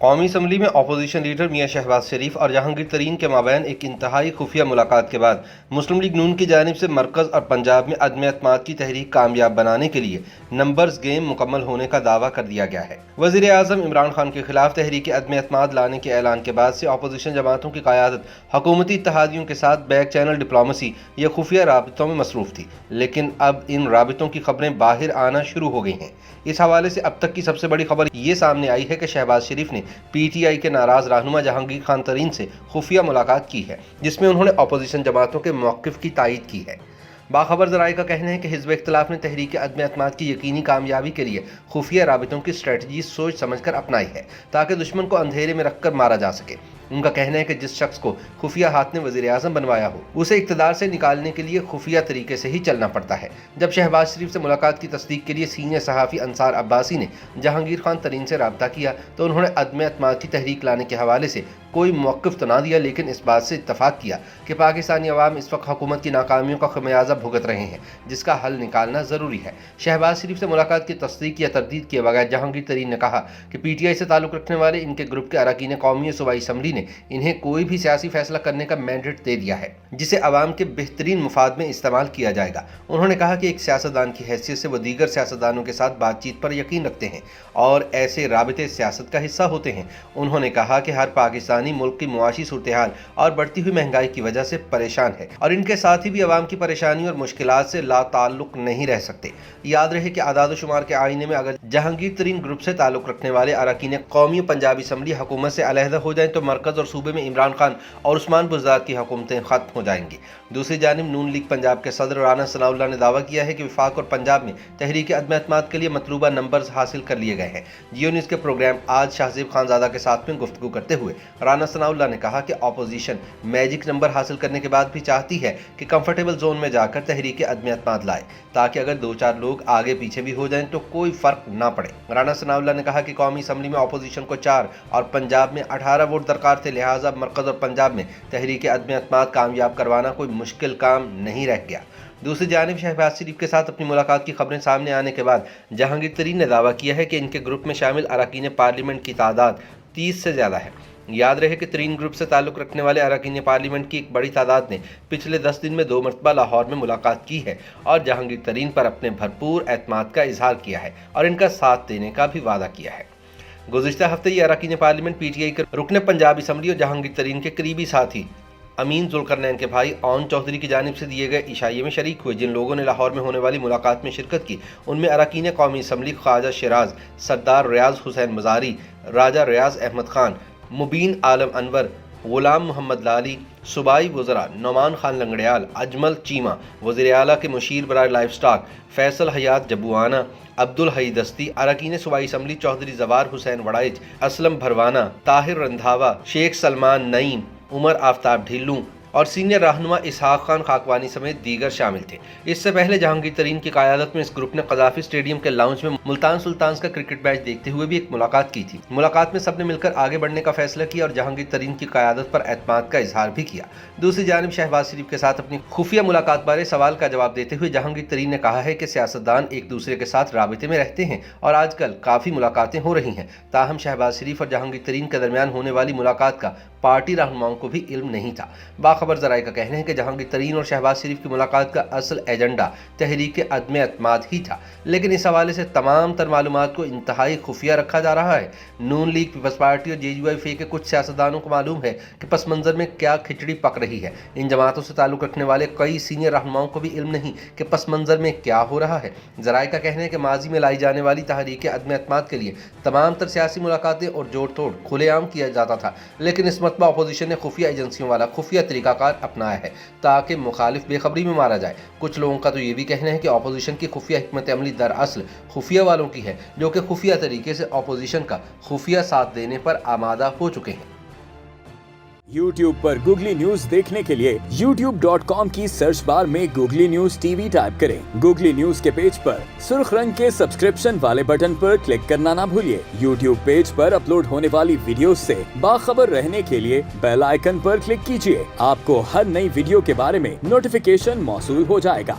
قومی اسمبلی میں opposition leader میاں شہباز شریف اور جہانگیر ترین کے مابین ایک انتہائی خفیہ ملاقات کے بعد مسلم لیگ نون کی جانب سے مرکز اور پنجاب میں عدم اعتماد کی تحریک کامیاب بنانے کے لیے نمبرز گیم مکمل ہونے کا دعویٰ کر دیا گیا ہے۔ وزیر اعظم عمران خان کے خلاف تحریک عدم اعتماد لانے کے اعلان کے بعد سے اپوزیشن جماعتوں کی قیادت حکومتی اتحادیوں کے ساتھ بیک چینل ڈپلومیسی یا خفیہ رابطوں میں مصروف تھی، لیکن اب ان رابطوں کی خبریں باہر آنا شروع ہو گئی ہیں۔ اس حوالے سے اب تک کی سب سے بڑی خبر یہ سامنے آئی ہے کہ شہباز شریف نے پی ٹی آئی کے ناراض رہنما جہانگیر خان ترین سے خفیہ ملاقات کی ہے، جس میں انہوں نے اپوزیشن جماعتوں کے موقف کی تائید کی ہے۔ باخبر ذرائع کا کہنا ہے کہ حزب اختلاف نے تحریک عدم اعتماد کی یقینی کامیابی کے لیے خفیہ رابطوں کی اسٹریٹجی سوچ سمجھ کر اپنائی ہے تاکہ دشمن کو اندھیرے میں رکھ کر مارا جا سکے۔ ان کا کہنا ہے کہ جس شخص کو خفیہ ہاتھ نے وزیر اعظم بنوایا ہو اسے اقتدار سے نکالنے کے لیے خفیہ طریقے سے ہی چلنا پڑتا ہے۔ جب شہباز شریف سے ملاقات کی تصدیق کے لیے سینئر صحافی انصار عباسی نے جہانگیر خان ترین سے رابطہ کیا تو انہوں نے عدم اعتماد کی تحریک لانے کے حوالے سے کوئی موقف تو نہ دیا، لیکن اس بات سے اتفاق کیا کہ پاکستانی عوام اس وقت حکومت کی ناکامیوں کا خمیازہ بھگت رہے ہیں، جس کا حل نکالنا ضروری ہے۔ شہباز شریف سے ملاقات کی تصدیق یا تردید کیے بغیر جہانگیر ترین نے کہا کہ پی ٹی آئی سے تعلق رکھنے والے ان کے گروپ کے اراکین قومی صوبائی اسمبلی نے انہیں کوئی بھی سیاسی فیصلہ کرنے کا مینڈیٹ دے دیا ہے جسے عوام کے بہترین مفاد میں استعمال کیا جائے گا۔ انہوں نے کہا کہ ایک سیاستدان کی حیثیت سے وہ دیگر سیاستدانوں کے ساتھ بات چیت پر یقین رکھتے ہیں اور ایسے رابطے سیاست کا حصہ ہوتے ہیں۔ انہوں نے کہا کہ ہر پاکستانی ملک کی معاشی صورتحال اور بڑھتی ہوئی مہنگائی کی وجہ سے پریشان ہے اور ان کے ساتھی بھی عوام کی پریشانی اور مشکلات سے لا تعلق نہیں رہ سکتے۔ یاد رہے کہ اعداد و شمار کے آئینے میں اگر جہانگیر ترین گروپ سے تعلق رکھنے والے اراکین قومی و پنجابی اسمبلی حکومت سے علیحدہ ہو جائیں تو مرکز اور صوبے میں عمران خان اور عثمان بزدار کی حکومتیں ختم ہو جائیں گی۔ دوسری جانب نون لیگ پنجاب کے صدر رانا ثناء اللہ نے دعویٰ کیا ہے کہ وفاق اور پنجاب میں تحریک عدم اعتماد کے لیے مطلوبہ نمبرز حاصل کر لیے گئے ہیں۔ جیو نیوز کے پروگرام آج شاہزیب خانزادہ کے ساتھ میں گفتگو کرتے ہوئے رانا ثناء اللہ نے کہا کہ اپوزیشن میجک نمبر حاصل کرنے کے بعد بھی چاہتی ہے کہ کمفرٹیبل زون میں جا کر تحریک عدم اعتماد لائے تاکہ اگر دو چار لوگ آگے پیچھے بھی ہو جائیں تو کوئی فرق نہ پڑے۔ رانا ثناء اللہ نے کہا کہ قومی اسمبلی میں اپوزیشن کو 4 اور پنجاب میں 18 ووٹ درکار تھے، لہٰذا مرکز اور پنجاب میں تحریک عدم اعتماد کامیاب کروانا کوئی مشکل کام نہیں رہ گیا۔ دوسری جانب شہباز شریف کے ساتھ اپنی ملاقات کی خبریں سامنے آنے کے بعد جہانگیر ترین نے دعویٰ کیا ہے کہ ان کے گروپ میں شامل اراکین پارلیمنٹ کی تعداد 30 سے زیادہ ہے۔ یاد رہے کہ ترین گروپ سے تعلق رکھنے والے اراکین پارلیمنٹ کی ایک بڑی تعداد نے پچھلے 10 دن میں 2 مرتبہ لاہور میں ملاقات کی ہے اور جہانگیر ترین پر اپنے بھرپور اعتماد کا اظہار کیا ہے اور ان کا ساتھ دینے کا بھی وعدہ کیا ہے۔ گزشتہ ہفتے یہ اراکین پارلیمنٹ پی ٹی آئی کے رکن پنجاب اسمبلی اور جہانگیر ترین کے قریبی ساتھی امین ذوالقرنین کے بھائی اون چودھری کی جانب سے دیے گئے عشائیے میں شریک ہوئے۔ جن لوگوں نے لاہور میں ہونے والی ملاقات میں شرکت کی ان میں اراکین قومی اسمبلی خواجہ شیراز، سردار ریاض حسین مزاری، راجہ ریاض احمد خان، مبین عالم انور، غلام محمد لالی، صوبائی وزراء نعمان خان لنگڑیال، اجمل چیمہ، وزیر اعلیٰ کے مشیر برائے لائف سٹاک فیصل حیات جبوانہ، عبدالحی دستی، اراکین صوبائی اسمبلی چودھری زوار حسین وڑائچ، اسلم بھروانہ، طاہر رندھاوا، شیخ سلمان نعیم، عمر آفتاب ڈھیلوں اور سینئر رہنما اسحاق خان خاکوانی سمیت دیگر شامل تھے۔ اس سے پہلے جہانگیر ترین کی قیادت میں اس گروپ نے قذافی اسٹیڈیم کے لاؤنج میں ملتان سلطانز کا کرکٹ میچ دیکھتے ہوئے بھی ایک ملاقات کی تھی۔ ملاقات میں سب نے مل کر آگے بڑھنے کا فیصلہ کیا اور جہانگیر ترین کی قیادت پر اعتماد کا اظہار بھی کیا۔ دوسری جانب شہباز شریف کے ساتھ اپنی خفیہ ملاقات بارے سوال کا جواب دیتے ہوئے جہانگیر ترین نے کہا ہے کہ سیاستدان ایک دوسرے کے ساتھ رابطے میں رہتے ہیں اور آج کل کافی ملاقاتیں ہو رہی ہیں، تاہم شہباز شریف اور جہانگیر ترین کے درمیان ہونے والی ملاقات کا پارٹی رہنماؤں کو بھی علم نہیں تھا۔ باخبر ذرائع کا کہنا ہے کہ جہانگیر ترین اور شہباز شریف کی ملاقات کا اصل ایجنڈا تحریک عدم اعتماد ہی تھا، لیکن اس حوالے سے تمام تر معلومات کو انتہائی خفیہ رکھا جا رہا ہے۔ نون لیگ، پیپلز پارٹی اور جے یو آئی فے کے کچھ سیاستدانوں کو معلوم ہے کہ پس منظر میں کیا کھچڑی پک رہی ہے۔ ان جماعتوں سے تعلق رکھنے والے کئی سینئر رہنماؤں کو بھی علم نہیں کہ پس منظر میں کیا ہو رہا ہے۔ ذرائع کا کہنا ہے کہ ماضی میں لائی جانے والی تحریک عدم اعتماد کے لیے تمام تر سیاسی ملاقاتیں اور جوڑ توڑ کھلے عام کیا جاتا تھا، لیکن اس مرتبہ اپوزیشن نے خفیہ ایجنسیوں والا خفیہ طریقہ کار اپنایا ہے تاکہ مخالف بے خبری میں مارا جائے۔ کچھ لوگوں کا تو یہ بھی کہنا ہے کہ اپوزیشن کی خفیہ حکمت عملی دراصل خفیہ والوں کی ہے، جو کہ خفیہ طریقے سے اپوزیشن کا خفیہ ساتھ دینے پر آمادہ ہو چکے ہیں۔ YouTube پر گوگلی نیوز دیکھنے کے لیے youtube.com کی سرچ بار میں googly news T V type کریں۔ گوگلی نیوز کے پیج پر سرخ رنگ کے سبسکرپشن والے بٹن پر کلک کرنا نہ بھولیے۔ YouTube پیج پر اپلوڈ ہونے والی ویڈیوز سے باخبر رہنے کے لیے بیل آئیکن پر کلک کیجیے۔ آپ کو ہر نئی ویڈیو کے بارے میں نوٹیفیکیشن موصول ہو جائے گا۔